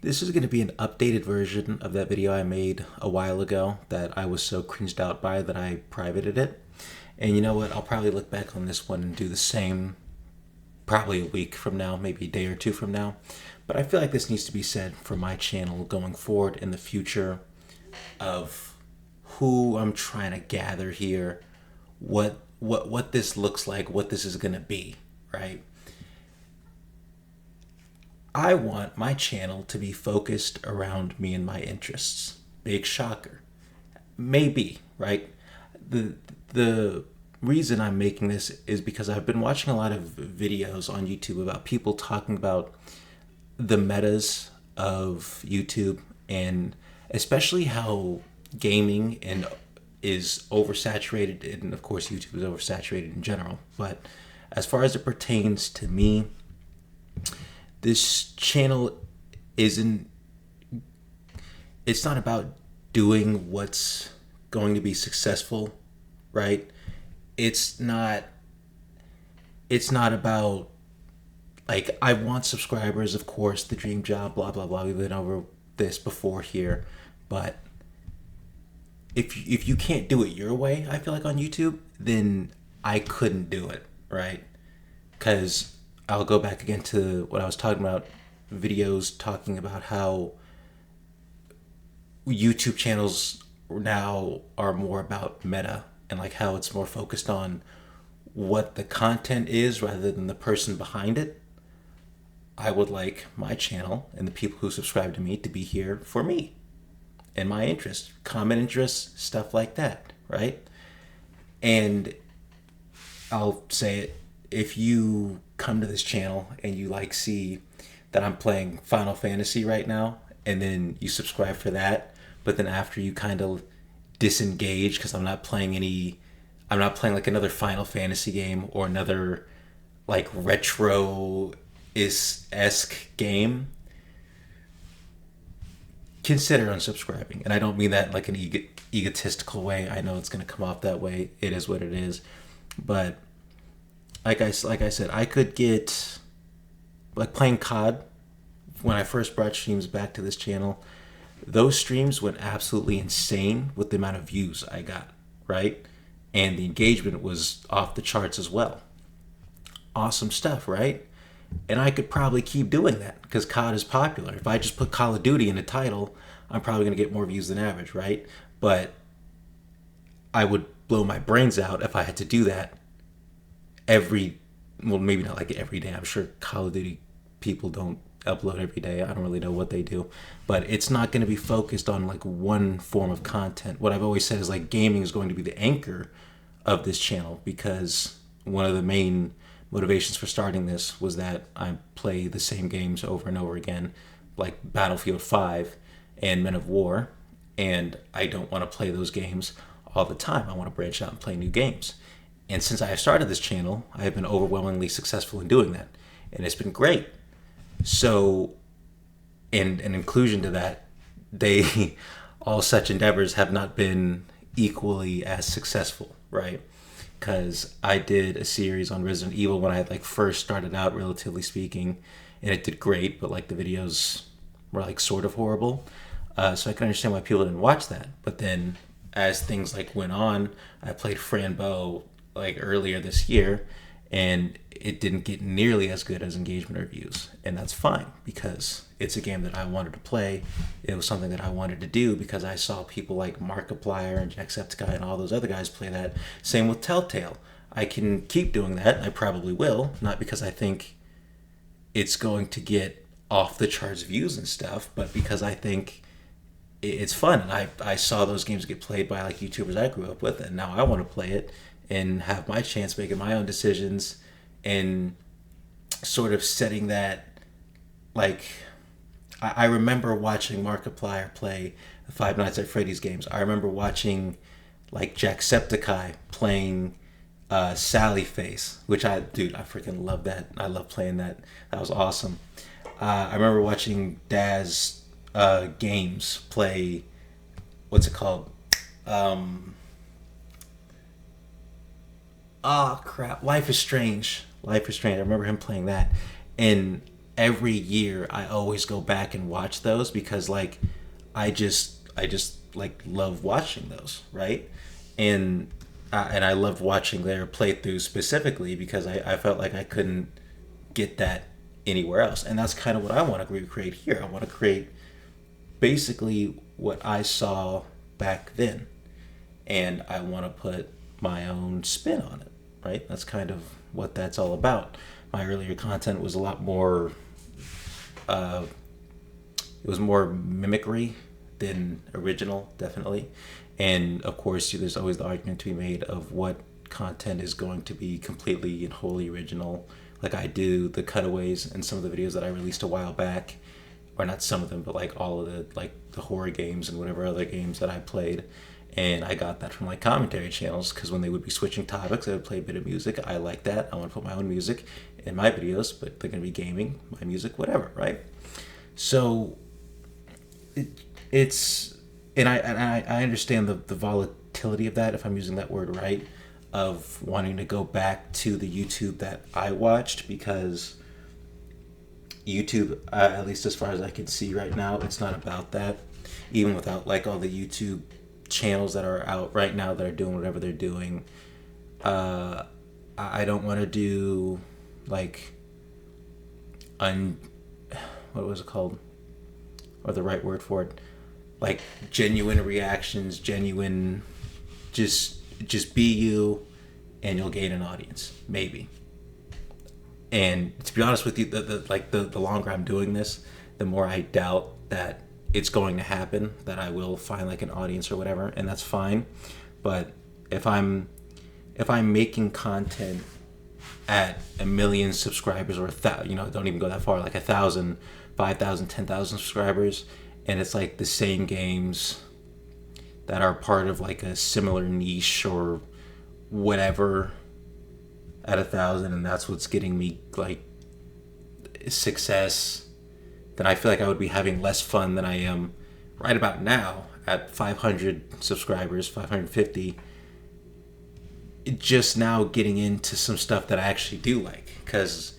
This is going to be an updated version of that video I made a while ago that I was so cringed out by that I privated it. And you know what? I'll probably look back on this one and do the same probably a week from now, maybe a day or two from now. But I feel like this needs to be said for my channel going forward in the future of who I'm trying to gather here, what this looks like, what this is going to be, right? I want my channel to be focused around me and my interests. Big shocker. Maybe, right? The reason I'm making this is because I've been watching a lot of videos on YouTube about people talking about the metas of YouTube and especially how gaming and is oversaturated, and of course YouTube is oversaturated in general. But as far as it pertains to me, this channel isn't, it's not about doing what's going to be successful, right? It's not about, like, I want subscribers, of course, the dream job, blah blah blah. We've been over this before here. But if you can't do it your way, I feel like on YouTube, then I couldn't do it, right? Because I'll go back again to what I was talking about, videos talking about how YouTube channels now are more about meta and like how it's more focused on what the content is rather than the person behind it. I would like my channel and the people who subscribe to me to be here for me and my interests, common interests, stuff like that, right? And I'll say it, if you come to this channel and you like see that I'm playing Final Fantasy right now and then you subscribe for that, but then after you kind of disengage because I'm not playing like another Final Fantasy game or another like retro is esque game, consider unsubscribing. And I don't mean that like an egotistical way. I know it's going to come off that way. It is what it is. But like I said, I could get like playing COD when I first brought streams back to this channel. Those streams went absolutely insane with the amount of views I got, right? And the engagement was off the charts as well. Awesome stuff, right? And I could probably keep doing that because COD is popular. If I just put Call of Duty in the title, I'm probably going to get more views than average, right? But I would blow my brains out if I had to do that every, well, maybe not like every day. I'm sure Call of Duty people don't upload every day. I don't really know what they do. But it's not going to be focused on like one form of content. What I've always said is like gaming is going to be the anchor of this channel because one of the main motivations for starting this was that I play the same games over and over again, like Battlefield 5 and Men of War, and I don't want to play those games all the time. I want to branch out and play new games. And since I have started this channel, I have been overwhelmingly successful in doing that, and it's been great. So, and an inclusion to that, they all such endeavors have not been equally as successful, right? Because I did a series on Resident Evil when I had like first started out, relatively speaking, and it did great, but like the videos were like sort of horrible. So I can understand why people didn't watch that. But then as things like went on, I played Frambo like earlier this year, and it didn't get nearly as good as engagement or views, and that's fine because it's a game that I wanted to play. It was something that I wanted to do because I saw people like Markiplier and Jacksepticeye and all those other guys play that. Same with Telltale. I can keep doing that. I probably will, not because I think it's going to get off the charts views and stuff, but because I think it's fun. And I saw those games get played by like YouTubers I grew up with, and now I want to play it and have my chance making my own decisions and sort of setting that, like, I remember watching Markiplier play the Five Nights at Freddy's games. I remember watching like Jacksepticeye playing Sally Face, which I freaking love that. I love playing that. That was awesome. I remember watching Daz Games play, what's it called? Oh crap! Life is Strange. Life is Strange. I remember him playing that, and every year I always go back and watch those because like I just like love watching those, right? And I love watching their playthroughs specifically because I felt like I couldn't get that anywhere else, and that's kind of what I want to recreate here. I want to create basically what I saw back then, and I want to put my own spin on it, right? That's kind of what that's all about. My earlier content was a lot more uh, it was more mimicry than original, definitely. And of course, there's always the argument to be made of what content is going to be completely and wholly original. Like I do the cutaways and some of the videos that I released a while back, or not some of them, but like all of the horror games and whatever other games that I played. And I got that from like commentary channels because when they would be switching topics, I would play a bit of music. I like that. I want to put my own music in my videos, but they're going to be gaming, my music, whatever, right? So it's and I understand the volatility of that, if I'm using that word right, of wanting to go back to the YouTube that I watched, because YouTube, at least as far as I can see right now, it's not about that. Even without like all the YouTube channels that are out right now that are doing whatever they're doing, I don't want to do like what was it called, or the right word for it, like genuine reactions, genuine, just be you, and you'll gain an audience, maybe. And to be honest with you, the longer I'm doing this, the more I doubt that it's going to happen, that I will find like an audience or whatever, and that's fine. But if I'm making content at 1 million subscribers, or don't even go that far, like 1,000, 5,000, 10,000 subscribers, and it's like the same games that are part of like a similar niche or whatever at 1,000, and that's what's getting me like success, then I feel like I would be having less fun than I am right about now at 500 subscribers, 550, just now getting into some stuff that I actually do like. Because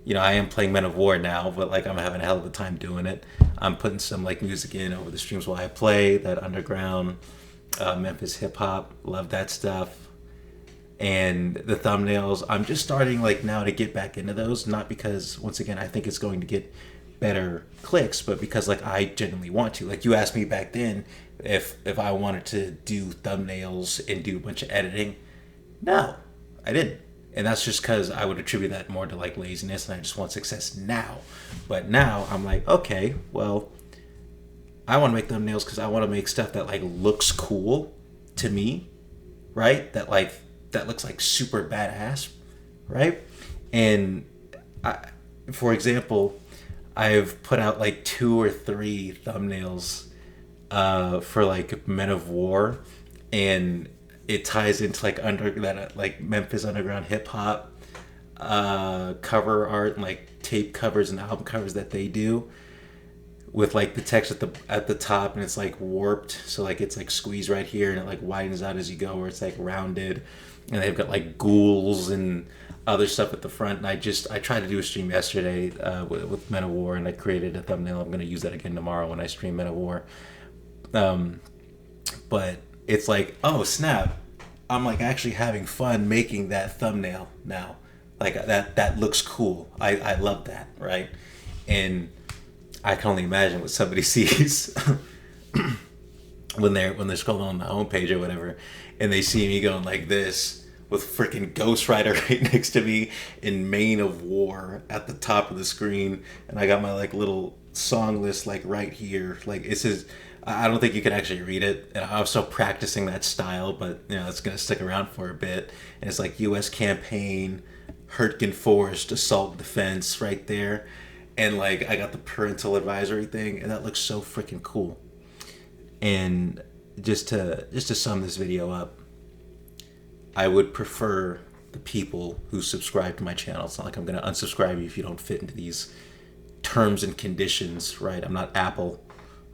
I am playing Men of War now, but like I'm having a hell of a time doing it. I'm putting some like music in over the streams while I play that underground Memphis hip hop. Love that stuff. And the thumbnails, I'm just starting like now to get back into those, not because once again I think it's going to get better clicks, but because like I genuinely want to. Like you asked me back then if I wanted to do thumbnails and do a bunch of editing. No, I didn't. And that's just because I would attribute that more to like laziness, and I just want success now. But now I'm like, okay, well, I want to make thumbnails because I want to make stuff that like looks cool to me, right? That looks like super badass, right? And for example, I've put out like 2 or 3 thumbnails for like Men of War, and it ties into like like Memphis underground hip hop cover art and like tape covers and album covers that they do, with like the text at the top, and it's like warped, so like it's like squeezed right here and it like widens out as you go, where it's like rounded, and they've got like ghouls and other stuff at the front. And I tried to do a stream yesterday with Men of War, and I created a thumbnail. I'm going to use that again tomorrow when I stream Men of War. But it's like, oh snap, I'm like actually having fun making that thumbnail now. Like that looks cool. I love that, right? And I can only imagine what somebody sees when they're scrolling on the homepage or whatever, and they see me going like this with freaking Ghost Rider right next to me in Men of War at the top of the screen, and I got my like little song list like right here. Like it says, I don't think you can actually read it, and I'm still practicing that style, but it's gonna stick around for a bit. And it's like U.S. campaign, Hurtgen Forest, assault defense right there, and like I got the parental advisory thing, and that looks so freaking cool. And just to sum this video up, I would prefer the people who subscribe to my channel. It's not like I'm going to unsubscribe you if you don't fit into these terms and conditions, right? I'm not Apple.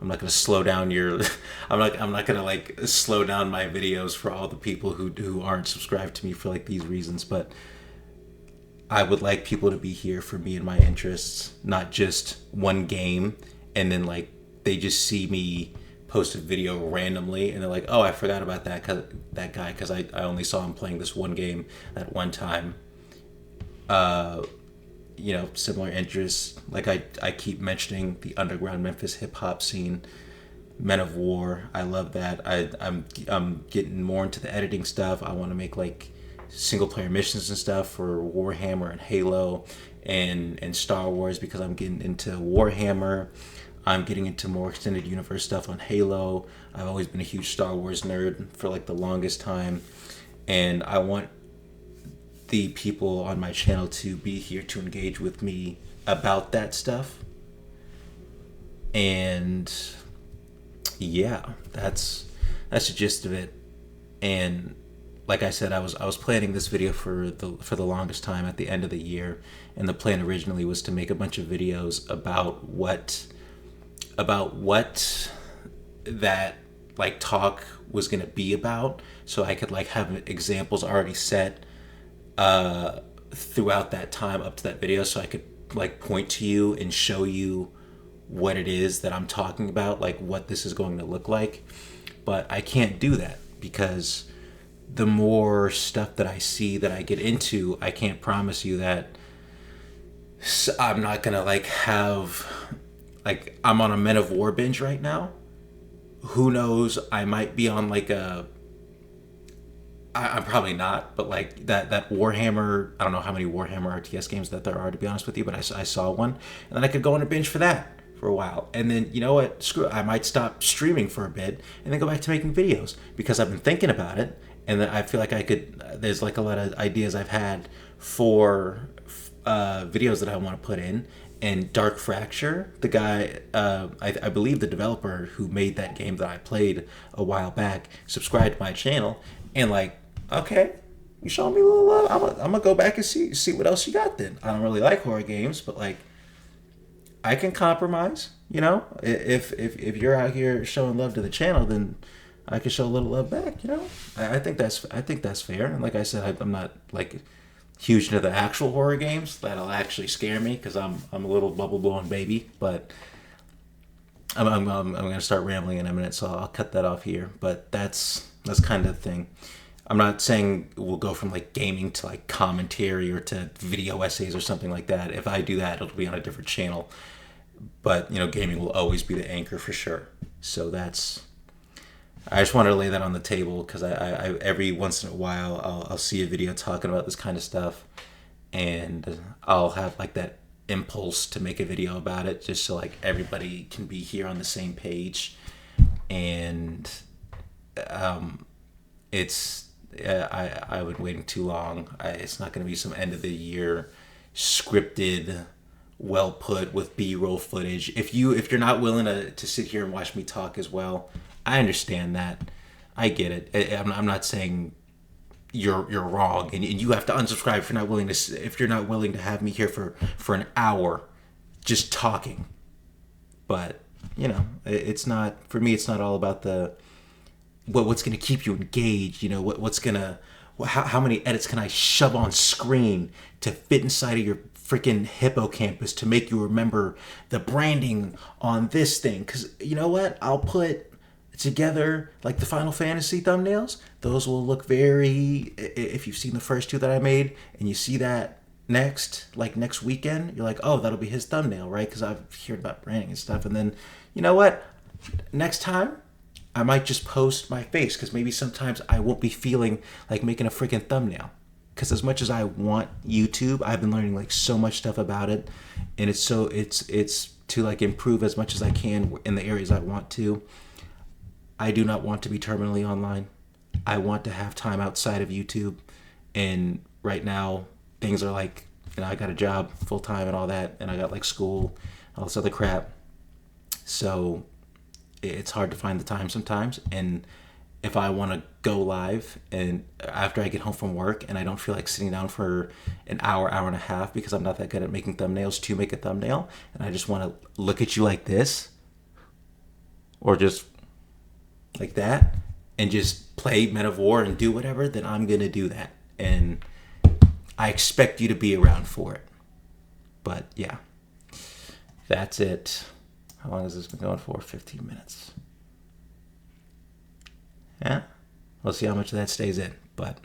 I'm not going to slow down your I'm not going to like slow down my videos for all the people who aren't subscribed to me for like these reasons. But I would like people to be here for me and my interests, not just one game, and then like they just see me post a video randomly and they're like, oh, I forgot about that guy because I only saw him playing this one game at one time. Similar interests. Like I keep mentioning the underground Memphis hip hop scene, Men of War. I love that. I'm getting more into the editing stuff. I want to make like single player missions and stuff for Warhammer and Halo and Star Wars because I'm getting into Warhammer. I'm getting into more extended universe stuff on Halo. I've always been a huge Star Wars nerd for like the longest time, and I want the people on my channel to be here to engage with me about that stuff. And yeah, that's the gist of it. And like I said, I was planning this video for the longest time at the end of the year, and the plan originally was to make a bunch of videos about what that like talk was going to be about, so I could like have examples already set throughout that time up to that video, so I could like point to you and show you what it is that I'm talking about, like what this is going to look like. But I can't do that because the more stuff that I see that I get into, I can't promise you that I'm not gonna like have, like, I'm on a Men of War binge right now. Who knows, I might be on like I'm probably not, but like that Warhammer, I don't know how many Warhammer RTS games that there are, to be honest with you, but I saw one, and then I could go on a binge for that for a while, and then you know what, screw it, I might stop streaming for a bit and then go back to making videos because I've been thinking about it, and then I feel like I could, there's like a lot of ideas I've had for videos that I want to put in. And Dark Fracture, the guy, I believe the developer who made that game that I played a while back, subscribed to my channel, and like, okay, you showing me a little love, I'm gonna go back and see what else you got then. I don't really like horror games, but like, I can compromise, you know? If you're out here showing love to the channel, then I can show a little love back, you know? I think that's fair. And like I said, I'm not like huge into the actual horror games that'll actually scare me because I'm a little bubble blowing baby. But I'm gonna start rambling in a minute, so I'll cut that off here. But that's kind of the thing. I'm not saying we'll go from like gaming to like commentary or to video essays or something like that. If I do that, it'll be on a different channel. But you know, gaming will always be the anchor for sure. So I just wanted to lay that on the table because I every once in a while I'll see a video talking about this kind of stuff, and I'll have like that impulse to make a video about it just so like everybody can be here on the same page. And I've been waiting too long. It's not going to be some end of the year scripted, well put with B-roll footage. If you're not willing to sit here and watch me talk as well, I understand that. I get it. I'm not saying you're wrong, and you have to unsubscribe if you're not willing to have me here for an hour just talking. But you know, it's not, for me, it's not all about what's going to keep you engaged. You know, what's gonna, how many edits can I shove on screen to fit inside of your freaking hippocampus to make you remember the branding on this thing? Because you know what, I'll put together like the Final Fantasy thumbnails. Those will look very, if you've seen the first two that I made and you see that next weekend, you're like, oh, that'll be his thumbnail, right? Because I've heard about branding and stuff. And then you know what, next time I might just post my face because maybe sometimes I won't be feeling like making a freaking thumbnail. Because as much as I want YouTube, I've been learning like so much stuff about it, and it's to like improve as much as I can in the areas I want to. I do not want to be terminally online. I want to have time outside of YouTube. And right now, things are like, you know, I got a job full time and all that, and I got like school, all this other crap. So it's hard to find the time sometimes. And if I want to go live and after I get home from work and I don't feel like sitting down for an hour and a half because I'm not that good at making thumbnails to make a thumbnail, and I just want to look at you like this or just like that and just play Men of War and do whatever, then I'm gonna do that. And I expect you to be around for it. But yeah, that's it. How long has this been going for? 15 minutes. Yeah, we'll see how much of that stays in. But